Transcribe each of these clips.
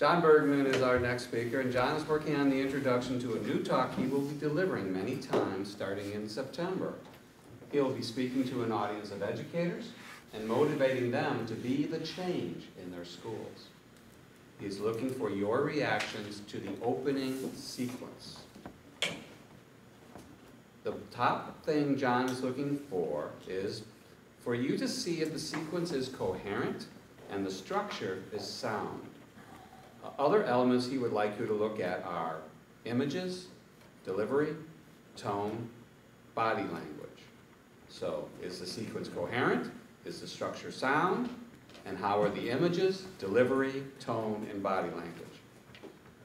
John Bergman is our next speaker, and John is working on the introduction to a new talk he will be delivering many times starting in September. He will be speaking to an audience of educators and motivating them to be the change in their schools. He is looking for your reactions to the opening sequence. The top thing John is looking for is for you to see if the sequence is coherent and the structure is sound. Other elements he would like you to look at are images, delivery, tone, body language. So, is the sequence coherent? Is the structure sound? And how are the images, delivery, tone, and body language?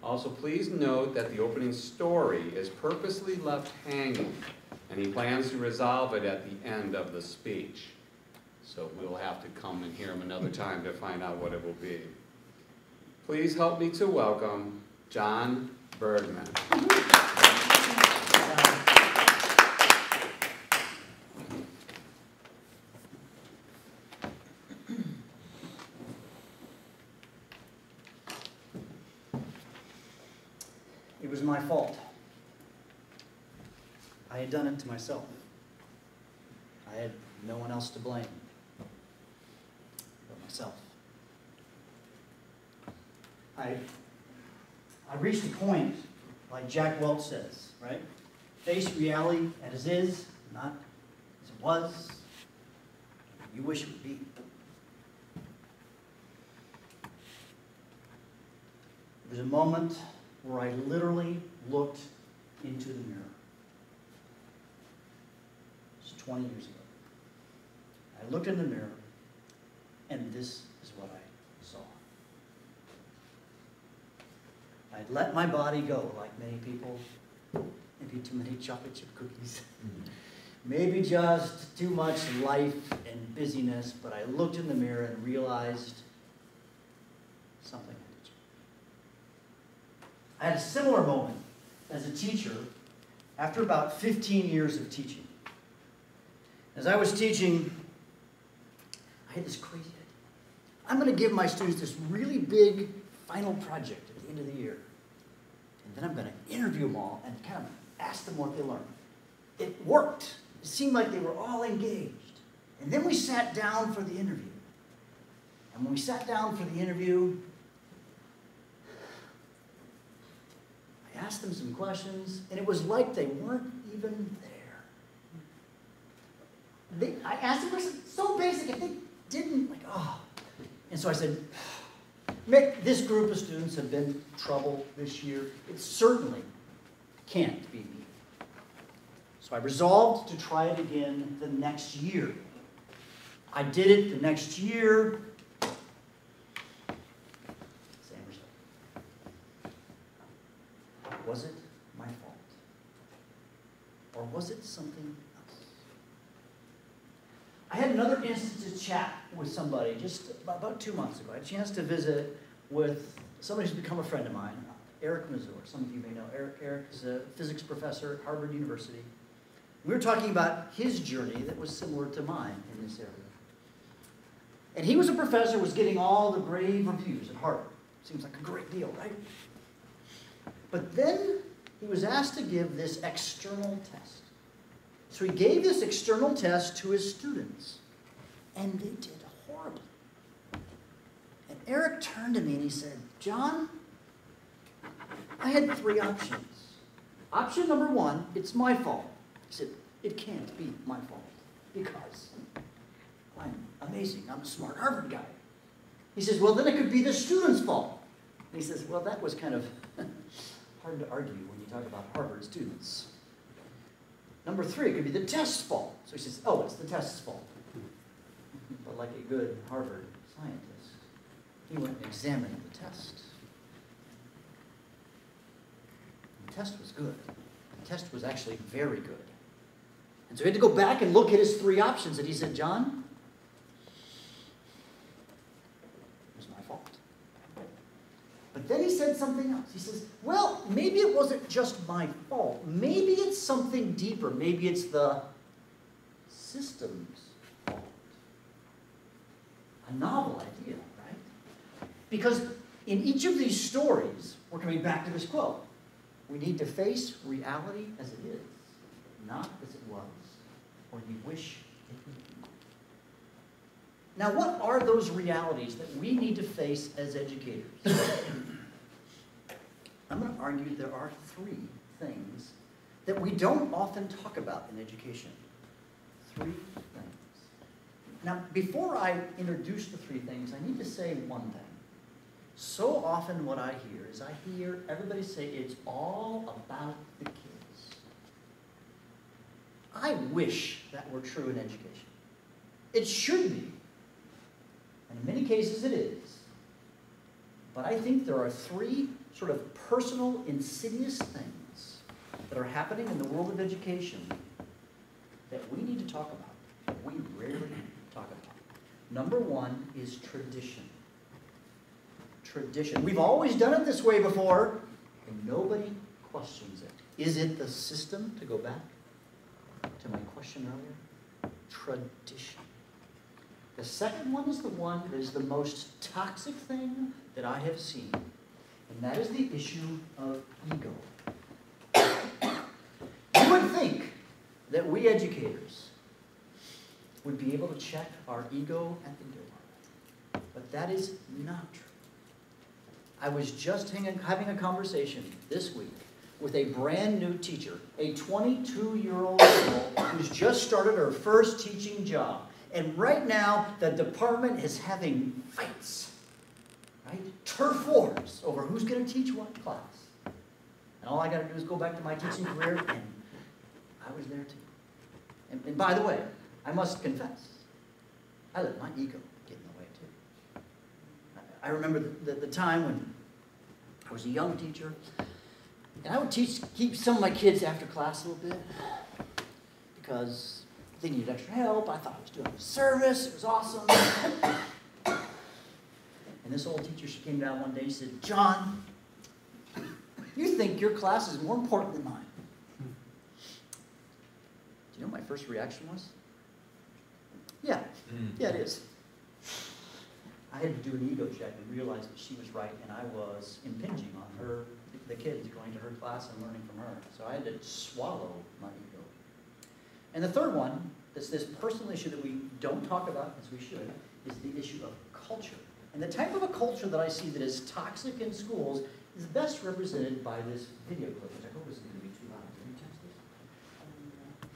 Also, please note that the opening story is purposely left hanging, and he plans to resolve it at the end of the speech. So we'll have to come and hear him another time to find out what it will be. Please help me to welcome John Bergman. It was my fault. I had done it to myself. I had no one else to blame but myself. I reached a point, like Jack Welch says, right? Face reality as it is, not as it was. You wish it would be. There was a moment where I literally looked into the mirror. It was 20 years ago. I looked in the mirror, and this is what I saw. I'd let my body go, like many people. Maybe too many chocolate chip cookies. Maybe just too much life and busyness, but I looked in the mirror and realized something had to change. I had a similar moment as a teacher after about 15 years of teaching. As I was teaching, I had this crazy idea. I'm going to give my students this really big final project at the end of the year. And then I'm going to interview them all and kind of ask them what they learned. It worked. It seemed like they were all engaged. And then we sat down for the interview. And when we sat down for the interview, I asked them some questions, and it was like they weren't even there. I asked them questions so basic, and they didn't, like, oh. And so I said, Mick, this group of students have been in trouble this year. It certainly can't be me. So I resolved to try it again the next year. I did it the next year. Same result. Was it my fault? Or was it something else? I had another instance to chat with somebody just about 2 months ago. I had a chance to visit with somebody who's become a friend of mine, Eric Mazur. Some of you may know Eric is a physics professor at Harvard University. We were talking about his journey that was similar to mine in this area. And he was a professor, was getting all the grave reviews at Harvard. Seems like a great deal, right? But then he was asked to give this external test. So he gave this external test to his students, and they did horribly. And Eric turned to me and he said, John, I had 3 options. Option number 1, it's my fault. He said, it can't be my fault because I'm amazing. I'm a smart Harvard guy. He says, well, then it could be the student's fault. And he says, well, that was kind of hard to argue when you talk about Harvard students. Number 3, it could be the test's fault. So he says, oh, it's the test's fault. But like a good Harvard scientist, he went and examined the test. The test was good. The test was actually very good. And so he had to go back and look at his 3 options. And he said, John, it was my fault. But then he said something else. He says, well, maybe it wasn't just my fault. Maybe it's something deeper. Maybe it's the system's fault. A novel idea, right? Because in each of these stories, we're coming back to this quote. We need to face reality as it is, not as it was, or you wish it would be. Now, what are those realities that we need to face as educators? I'm going to argue there are three things that we don't often talk about in education. Three things. Now, before I introduce the three things, I need to say one thing. So often what I hear is I hear everybody say it's all about the kids. I wish that were true in education. It should be. And in many cases it is. But I think there are three sort of personal, insidious things that are happening in the world of education that we need to talk about, that we rarely talk about. Number one is tradition. Tradition. We've always done it this way before, and nobody questions it. Is it the system, to go back to my question earlier? Tradition. The second one is the one that is the most toxic thing that I have seen, and that is the issue of ego. You would think that we educators would be able to check our ego at the door, but that is not true. I was just having a conversation this week with a brand new teacher, a 22-year-old girl who's just started her first teaching job. And right now, the department is having fights, right? Turf wars over who's going to teach what class. And all I got to do is go back to my teaching career, and I was there too. And by the way, I must confess, I let my ego get in the way too. I remember the time when I was a young teacher, and I would keep some of my kids after class a little bit because they needed extra help. I thought I was doing a service. It was awesome. And this old teacher, she came down one day and said, "John, you think your class is more important than mine." Do you know what my first reaction was? Yeah, it is. I had to do an ego check and realize that she was right, and I was impinging on her, the kids going to her class and learning from her. So I had to swallow my ego. And the third one, that's this personal issue that we don't talk about as we should, is the issue of culture. And the type of a culture that I see that is toxic in schools is best represented by this video clip, which I hope isn't going to be too loud. Can you test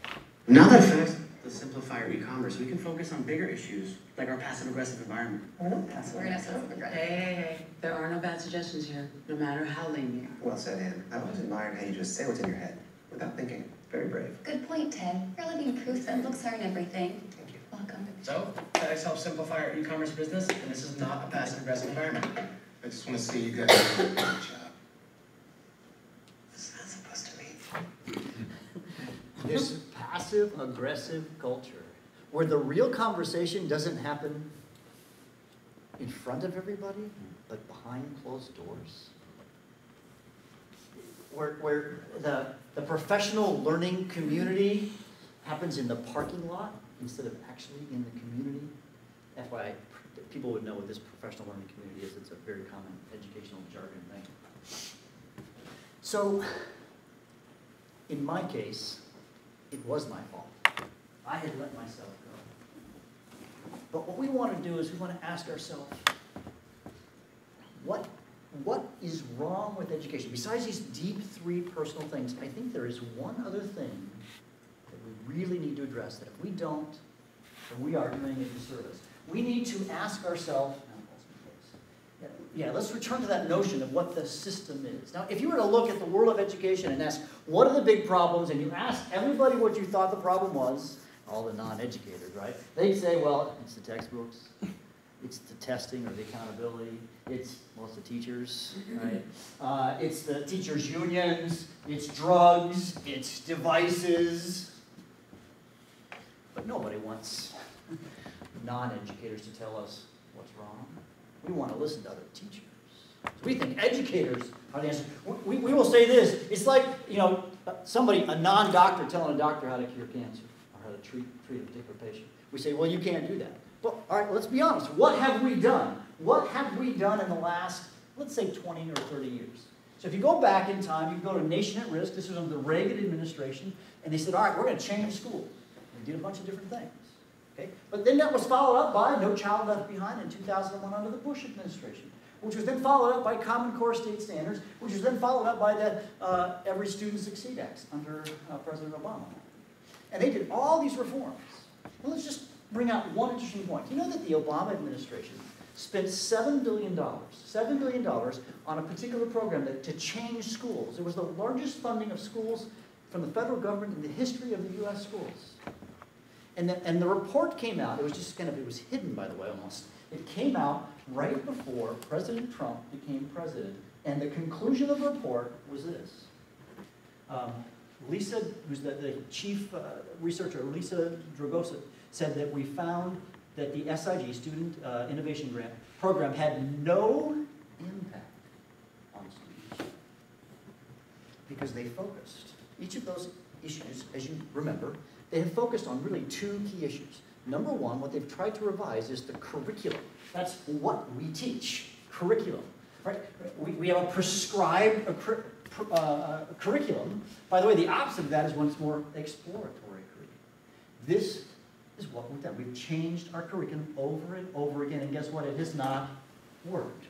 this? Now that I've finished the simplifier e-commerce, we can focus on bigger issues like our passive-aggressive environment. We're gonna passive aggressive. Hey. There are no bad suggestions here, no matter how lame they are. Well said, Anne. I've always admired how you just say what's in your head without thinking. Very brave. Good point, Ted. You're living proof that looks aren't everything. Thank you. Welcome. So, TEDx helps simplify our e-commerce business, and this is not a passive-aggressive environment. I just want to see you guys do a good job. This is not supposed to be. This passive-aggressive culture, where the real conversation doesn't happen in front of everybody, but behind closed doors. Where the professional learning community happens in the parking lot instead of actually in the community. FYI, people would know what this professional learning community is. It's a very common educational jargon thing. So, in my case, it was my fault. I had let myself go. But what we want to do is we want to ask ourselves, what is wrong with education? Besides these deep three personal things, I think there is one other thing that we really need to address, that if we don't, then we are doing a disservice. We need to ask ourselves, let's return to that notion of what the system is. Now, if you were to look at the world of education and ask, what are the big problems, and you ask everybody what you thought the problem was, all the non-educators, right? They'd say, well, it's the textbooks, it's the testing or the accountability, it's the teachers, right? It's the teachers' unions, it's drugs, it's devices. But nobody wants non-educators to tell us what's wrong. We want to listen to other teachers. So we think educators are the answer. We will say this. It's like, a non-doctor telling a doctor how to cure cancer or how to treat a particular patient. We say, well, you can't do that. Well, all right, let's be honest. What have we done? What have we done in the last let's say 20 or 30 years. So if you go back in time, you go to Nation at Risk, this was under the Reagan administration, and they said, all right, we're going to change schools. They did a bunch of different things. Okay? But then that was followed up by No Child Left Behind in 2001 under the Bush administration, which was then followed up by Common Core State Standards, which was then followed up by the Every Student Succeed Act under President Obama. And they did all these reforms. Well, let's just bring out one interesting point. You know that the Obama administration spent $7 billion on a particular program to change schools. It was the largest funding of schools from the federal government in the history of the U.S. schools. And the report came out, it was just kind of, it was hidden, by the way, almost. It came out right before President Trump became president, and the conclusion of the report was this. Lisa, who's the chief researcher, Lisa Dragosa, said that we found that the SIG, Student Innovation Grant Program, had no impact on students because they focused. Each of those issues, as you remember, they have focused on really two key issues. Number one, what they've tried to revise is the curriculum. That's what we teach, curriculum. Right? We have a prescribed curriculum. By the way, the opposite of that is one that's more exploratory curriculum. This is what we've done. We've changed our curriculum over and over again, and guess what? It has not worked.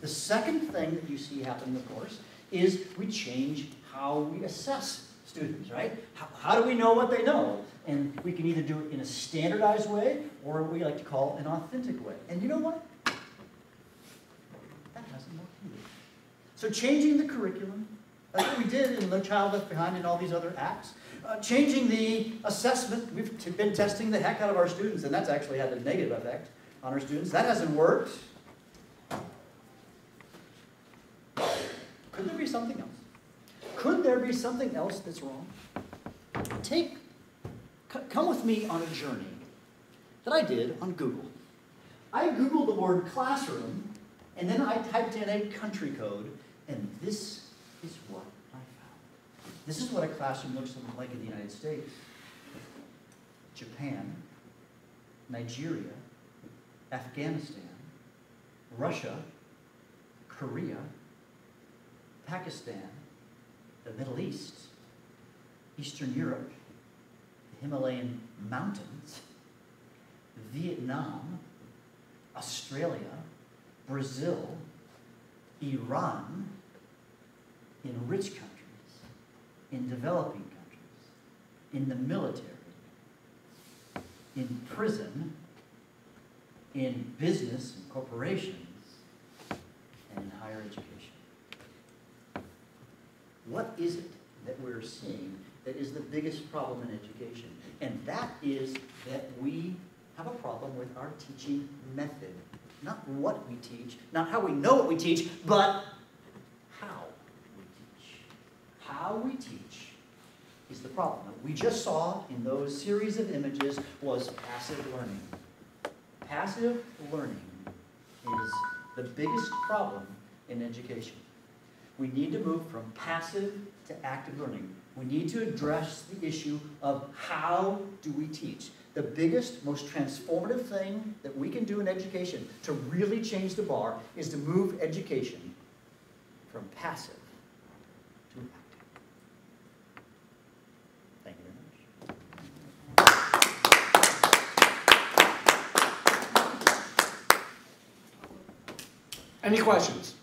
The second thing that you see happening, of course, is we change how we assess students, right? How do we know what they know? And we can either do it in a standardized way, or what we like to call an authentic way. And you know what? That hasn't worked either. So changing the curriculum, like what we did in No Child Left Behind and all these other acts, changing the assessment, we've been testing the heck out of our students, and that's actually had a negative effect on our students. That hasn't worked. Could there be something else? Could there be something else that's wrong? Come with me on a journey that I did on Google. I Googled the word classroom, and then I typed in a country code, and this is what I found. This is what a classroom looks like in the United States, Japan, Nigeria, Afghanistan, Russia, Korea, Pakistan, the Middle East, Eastern Europe, the Himalayan mountains, Vietnam, Australia, Brazil, Iran, in rich countries, in developing countries, in the military, in prison, in business and corporations, and in higher education. What is it that we're seeing that is the biggest problem in education? And that is that we have a problem with our teaching method. Not what we teach, not how we know what we teach, but how we teach. How we teach is the problem. What we just saw in those series of images was passive learning. Passive learning is the biggest problem in education. We need to move from passive to active learning. We need to address the issue of how do we teach. The biggest, most transformative thing that we can do in education to really change the bar is to move education from passive to active. Thank you very much. Any questions?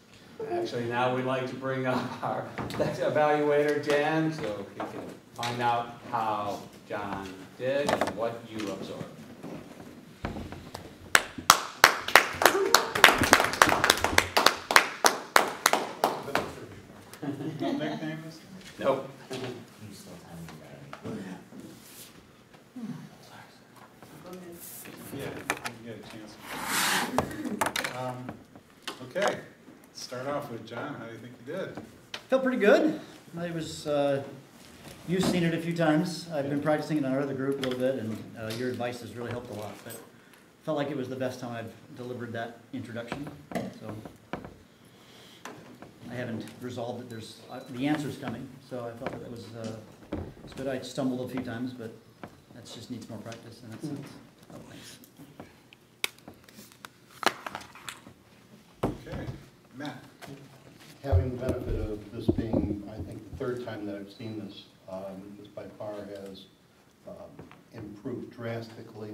Actually, now we'd like to bring up our evaluator, Jan, so he can find out how John did and what you absorbed. Nicknames? Nope. Yeah, you get a chance. Okay, start off with John. How do you think you did? Felt pretty good. It was, you've seen it a few times. I've been practicing it in our other group a little bit, and your advice has really helped a lot. But felt like it was the best time I've delivered that introduction. So I haven't resolved it. There's the answer's coming, so I felt that it was it's good. I stumbled a few times, but that just needs more practice in that sense. Oh, thanks. Okay, Matt. having the benefit of this being, I think, the third time that I've seen this, this by far has improved drastically.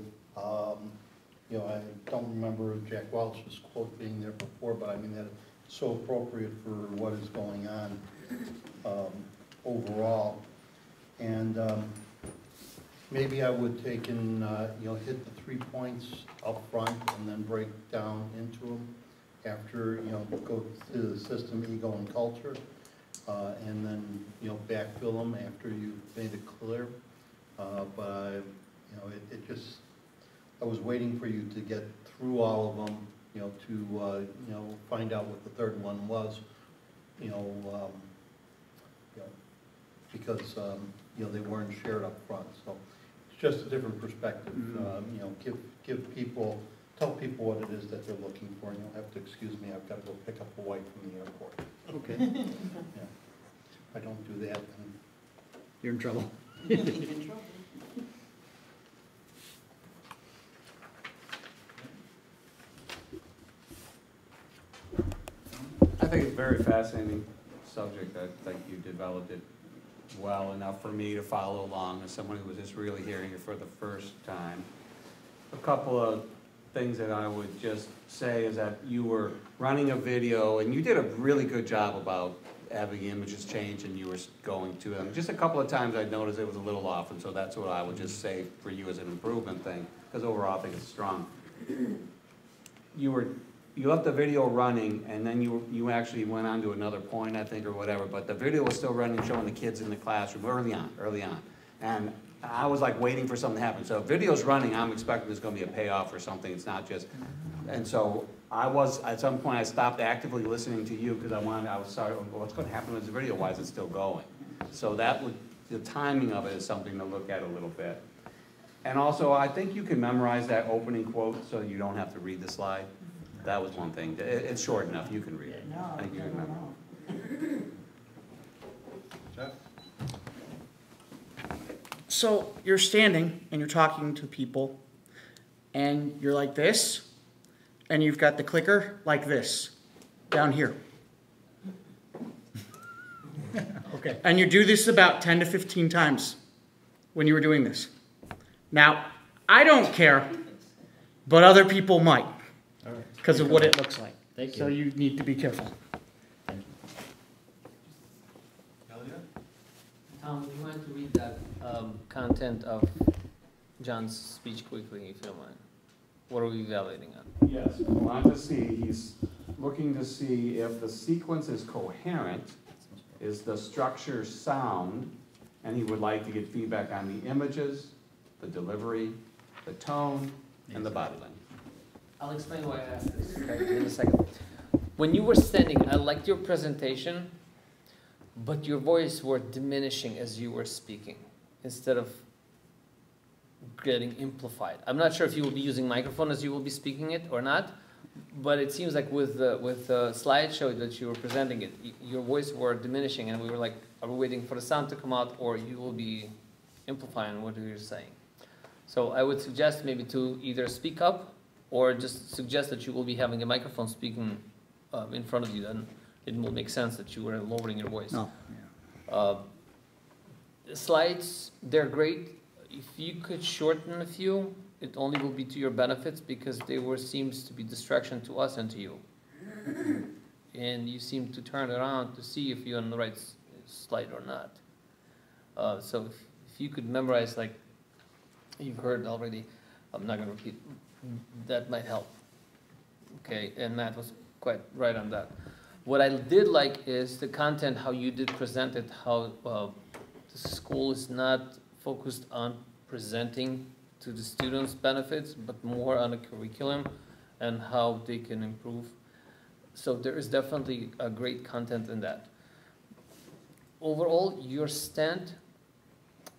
You know, I don't remember Jack Welch's quote being there before, but I mean, that it's so appropriate for what is going on overall. And maybe I would take and, you know, hit the 3 points up front and then break down into them after, you know, go through the system, ego, and culture, and then, you know, backfill them after you've made it clear. But you know, it just, I was waiting for you to get through all of them, you know, to, you know, find out what the third one was, you know, because, you know, they weren't shared up front. So it's just a different perspective. You know, give people, tell people what it is that they're looking for, and you'll have to excuse me, I've got to go pick up a wife from the airport. Okay. Yeah. If I don't do that, then You're in trouble. I think it's a very fascinating subject. I think you developed it well enough for me to follow along as someone who was just really hearing it for the first time. A couple of things that I would just say is that you were running a video and you did a really good job about having images change and you were going to them. Just a couple of times I noticed it was a little off, and so that's what I would just say for you as an improvement thing, because overall I think it's strong. You left the video running, and then you actually went on to another point, I think, or whatever, but the video was still running, showing the kids in the classroom early on. And I was like waiting for something to happen. So if video's running, I'm expecting there's gonna be a payoff or something. It's not just, and so I was, at some point I stopped actively listening to you because I was sorry, well, what's gonna happen with the video? Why is it still going? So that would, the timing of it is something to look at a little bit. And also, I think you can memorize that opening quote so you don't have to read the slide. That was one thing. It's short enough, you can read it. I think you can memorize. Jeff? So you're standing and you're talking to people and you're like this, and you've got the clicker like this, down here. Okay. And you do this about 10 to 15 times when you were doing this. Now, I don't care, but other people might because of what it looks like. Thank you. So you need to be careful. Tom, would you mind to read that content of John's speech quickly, if you don't mind? What are we evaluating on? Yes, I want to see, he's looking to see if the sequence is coherent, is the structure sound, and he would like to get feedback on the images, the delivery, the tone, and the body language. I'll explain why I asked this, okay, in a second. When you were standing, I liked your presentation, but your voice were diminishing as you were speaking, instead of getting amplified. I'm not sure if you will be using microphone as you will be speaking it or not, but it seems like with the slideshow that you were presenting it, your voice were diminishing, and we were like, are we waiting for the sound to come out, or you will be amplifying what you're saying? So I would suggest maybe to either speak up, or just suggest that you will be having a microphone speaking in front of you. Then it will make sense that you were lowering your voice. No. The slides, they're great. If you could shorten a few, it only will be to your benefits, because they seems to be distraction to us and to you. And you seem to turn around to see if you're on the right slide or not. So if you could memorize, like you've heard already, I'm not going to repeat, that might help. Okay, and Matt was quite right on that. What I did like is the content, how you did present it, how the school is not focused on presenting to the students' benefits, but more on the curriculum and how they can improve. So there is definitely a great content in that. Overall, your stand,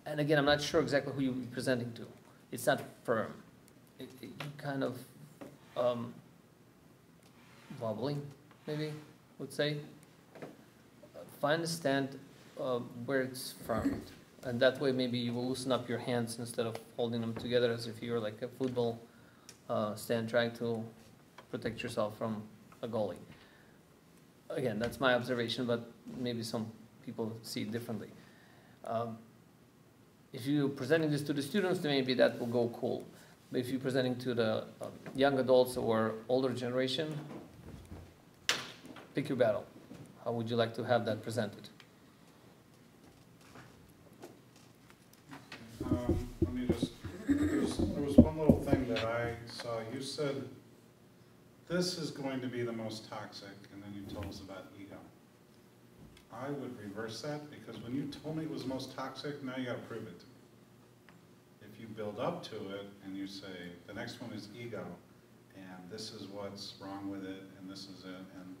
and again, I'm not sure exactly who you'll be presenting to. It's not firm. You kind of wobbling, maybe, would say. Find a stand where it's firm. And that way maybe you will loosen up your hands instead of holding them together as if you're like a football stand trying to protect yourself from a goalie. again, that's my observation, but maybe some people see it differently. If you're presenting this to the students, then maybe that will go cool. But if you're presenting to the young adults or older generation, pick your battle. How would you like to have that presented? Let me just, there was one little thing that I saw. You said, this is going to be the most toxic, and then you told us about ego. I would reverse that, because when you told me it was most toxic, now you gotta prove it to me. If you build up to it and you say, the next one is ego, and this is what's wrong with it, and this is it, and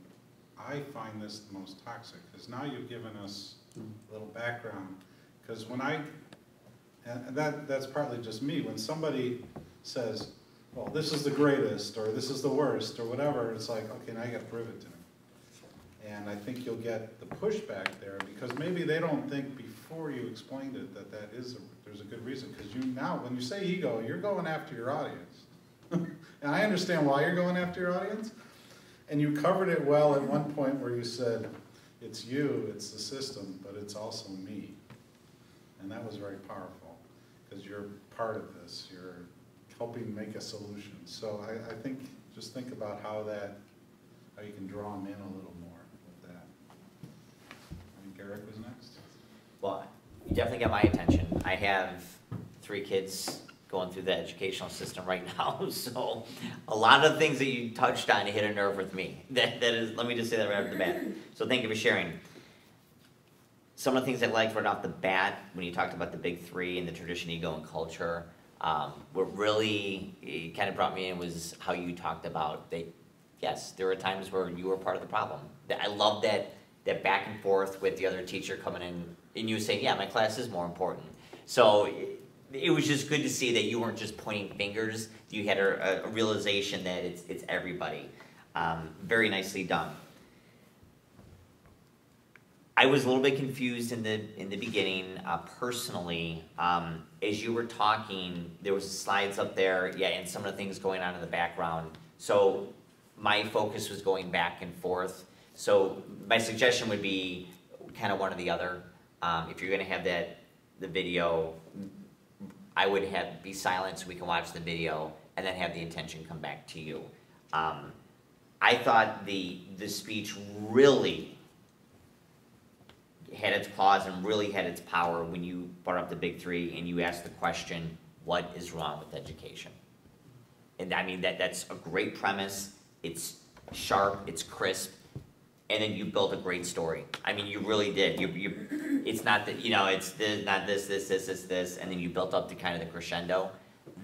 I find this the most toxic, because now you've given us a little background, because when and that's partly just me, when somebody says, well, this is the greatest, or this is the worst, or whatever, it's like, okay, now you gotta prove it to me. And I think you'll get the pushback there, because maybe they don't think before you explained it that there's a good reason, because now, when you say ego, you're going after your audience. And I understand why you're going after your audience, and you covered it well at one point where you said, it's you, it's the system, but it's also me. And that was very powerful, because you're part of this, you're helping make a solution. So I think, just think about how you can draw them in a little more with that. I think Eric was next. Well, you definitely got my attention. I have 3 kids going through the educational system right now, so a lot of things that you touched on hit a nerve with me. That is, let me just say that right off the bat. So thank you for sharing. Some of the things I liked right off the bat, when you talked about the big 3 and the tradition, ego, and culture, what really kind of brought me in was how you talked about that, yes, there were times where you were part of the problem. I love that back and forth with the other teacher coming in, and you saying, yeah, my class is more important. So it was just good to see that you weren't just pointing fingers, you had a realization that it's everybody. Very nicely done. I was a little bit confused in the beginning, personally. As you were talking, there was slides up there, yeah, and some of the things going on in the background. So my focus was going back and forth. So my suggestion would be kind of one or the other. If you're going to have the video, I would be silent so we can watch the video, and then have the attention come back to you. I thought the speech really had its claws and really had its power when you brought up the big 3 and you asked the question, what is wrong with education? And I mean, that's a great premise. It's sharp, it's crisp, and then you built a great story. I mean, you really did. It's not that, it's not this, and then you built up to kind of the crescendo.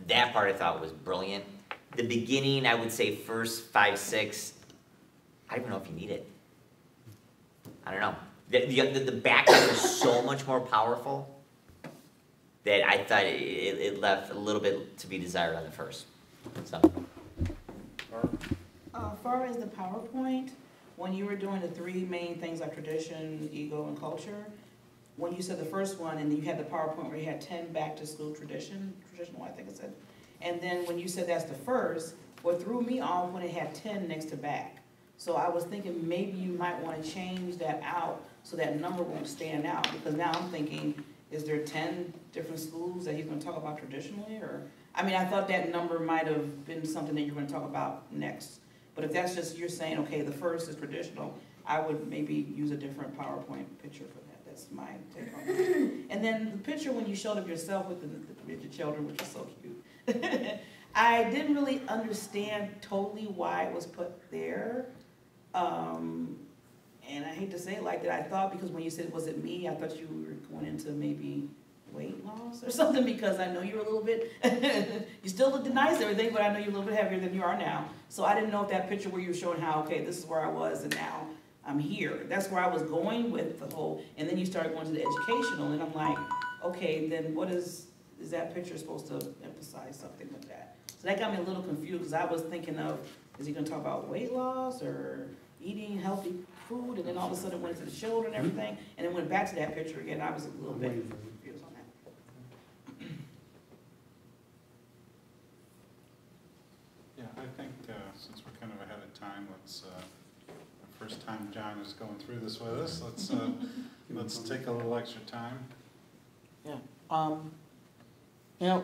That part I thought was brilliant. The beginning, I would say first 5, 6, I don't even know if you need it. I don't know. The back end was so much more powerful that I thought it left a little bit to be desired on the first. So. As far as the PowerPoint, when you were doing the 3 main things like tradition, ego, and culture, when you said the first one and you had the PowerPoint where you had 10 back to school traditional, I think it said, and then when you said that's the first, what threw me off when it had 10 next to back. So I was thinking maybe you might want to change that out so that number won't stand out, because now I'm thinking, is there 10 different schools that he's going to talk about traditionally? Or, I mean, I thought that number might have been something that you're going to talk about next. But if that's just, you're saying, okay, the first is traditional, I would maybe use a different PowerPoint picture for that. That's my take on that. And then the picture when you showed of yourself with the children, which is so cute. I didn't really understand totally why it was put there. And I hate to say it like that. I thought, because when you said, was it me? I thought you were going into maybe weight loss or something, because I know you're a little bit, you still look nice and everything, but I know you're a little bit heavier than you are now. So I didn't know if that picture where you were showing how, okay, this is where I was and now I'm here. That's where I was going with the whole, and then you started going to the educational, and I'm like, okay, then what is that picture supposed to emphasize something with that? So that got me a little confused, because I was thinking of, is he going to talk about weight loss or eating healthy food, and then all of a sudden went to the shoulder and everything, and then went back to that picture again. I was a little bit confused on that. Yeah, I think since we're kind of ahead of time, let's, first time John is going through this with us. Let's take a little extra time. Yeah.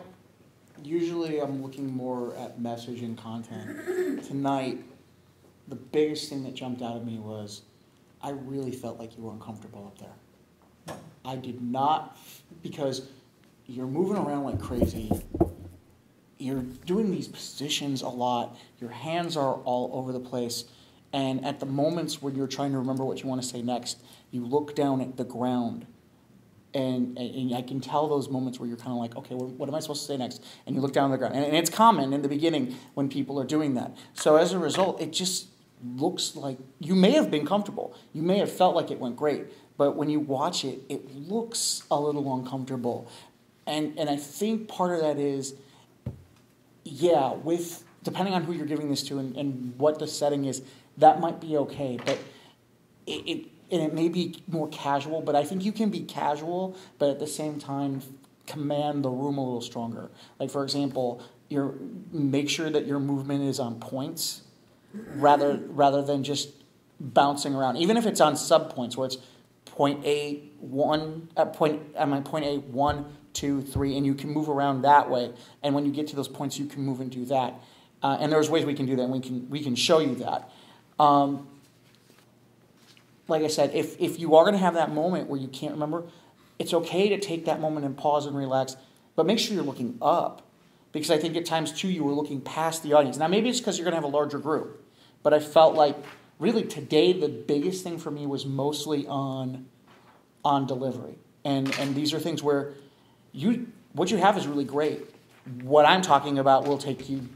Usually I'm looking more at message and content. Tonight, the biggest thing that jumped out at me was I really felt like you were uncomfortable up there. I did not, because you're moving around like crazy. You're doing these positions a lot. Your hands are all over the place. And at the moments when you're trying to remember what you want to say next, you look down at the ground. And I can tell those moments where you're kind of like, okay, what am I supposed to say next? And you look down at the ground. And it's common in the beginning when people are doing that. So as a result, it just looks like you may have been comfortable. You may have felt like it went great. But when you watch it, it looks a little uncomfortable. And I think part of that is, yeah, depending on who you're giving this to and what the setting is, that might be okay. But it may be more casual, but I think you can be casual, but at the same time command the room a little stronger. Like, for example, make sure that your movement is on points rather than just bouncing around. Even if it's on sub-points where it's point A, 1, point A, 1, 2, 3, and you can move around that way. And when you get to those points, you can move and do that. And there's ways we can do that, and we can show you that. Like I said, if you are going to have that moment where you can't remember, it's okay to take that moment and pause and relax, but make sure you're looking up. Because I think at times, too, you were looking past the audience. Now, maybe it's because you're going to have a larger group, but I felt like, really, today, the biggest thing for me was mostly on delivery. And these are things where what you have is really great. What I'm talking about will take you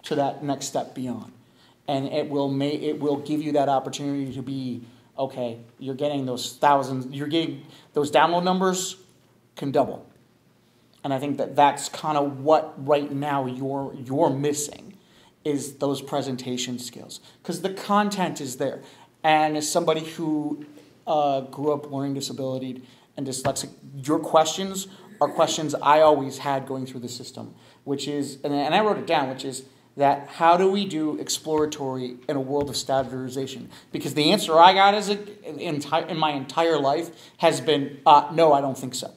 to that next step beyond. And it will give you that opportunity to be, okay, you're getting those thousands, you're getting those download numbers can double. And I think that's kind of what right now you're missing is those presentation skills. Because the content is there. And as somebody who grew up learning disability and dyslexic, your questions are questions I always had going through the system, which is, and I wrote it down, which is, that how do we do exploratory in a world of standardization? Because the answer I got in my entire life has been, no, I don't think so.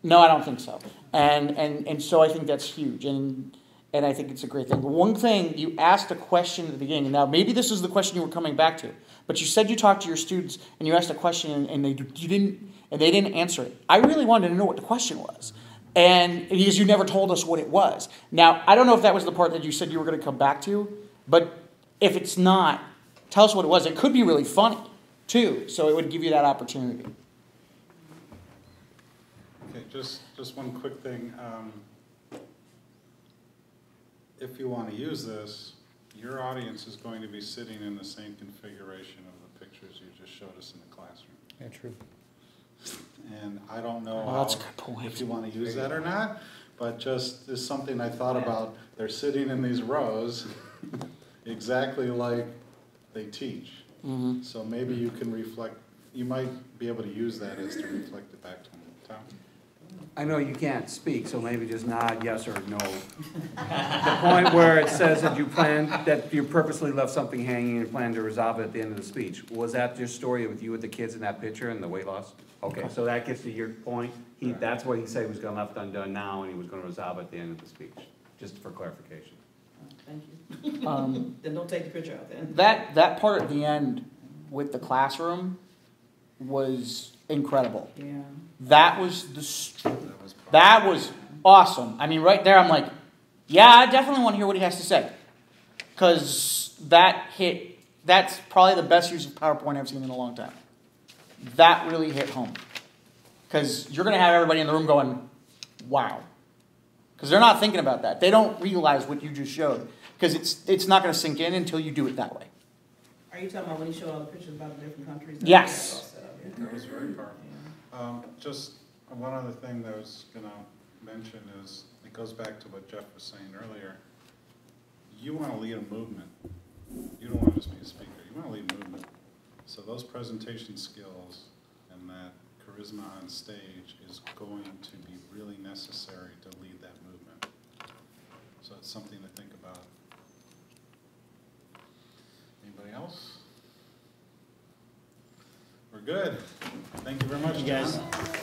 No, I don't think so. And so I think that's huge. And I think it's a great thing. One thing, you asked a question at the beginning. Now, maybe this is the question you were coming back to. But you said you talked to your students and you asked a question and they didn't answer it. I really wanted to know what the question was. And because you never told us what it was. Now, I don't know if that was the part that you said you were going to come back to, but if it's not, tell us what it was. It could be really funny, too, so it would give you that opportunity. Okay, just one quick thing. If you want to use this, your audience is going to be sitting in the same configuration of the pictures you just showed us in the classroom. Yeah, true. And I don't know that's a good point. if you want to use that or not, but just is something I thought about. They're sitting in these rows exactly like they teach. Mm-hmm. So maybe you can reflect, you might be able to use that as to reflect it back to them. Tom? I know you can't speak, so maybe just nod yes or no. The point where it says that you purposely left something hanging and plan to resolve it at the end of the speech. Was that your story with you with the kids in that picture and the weight loss? Okay, so that gets to your point. That's what he said he was going to left undone now, and he was going to resolve at the end of the speech, just for clarification. Thank you. Then don't take the picture out then. That part at the end with the classroom was incredible. Yeah. That was awesome. I mean, right there, I'm like, yeah, I definitely want to hear what he has to say. Because that's probably the best use of PowerPoint I've seen in a long time. That really hit home. Because you're going to have everybody in the room going, wow. Because they're not thinking about that. They don't realize what you just showed. Because it's not going to sink in until you do it that way. Are you talking about when you showed all the pictures about the different countries? Yes. That was very powerful. Just one other thing that I was going to mention is, it goes back to what Jeff was saying earlier. You want to lead a movement. You don't want to just be a speaker. You want to lead a movement. So those presentation skills and that charisma on stage is going to be really necessary to lead that movement. So it's something to think about. Anybody else? Good. Thank you very much, You John. guys.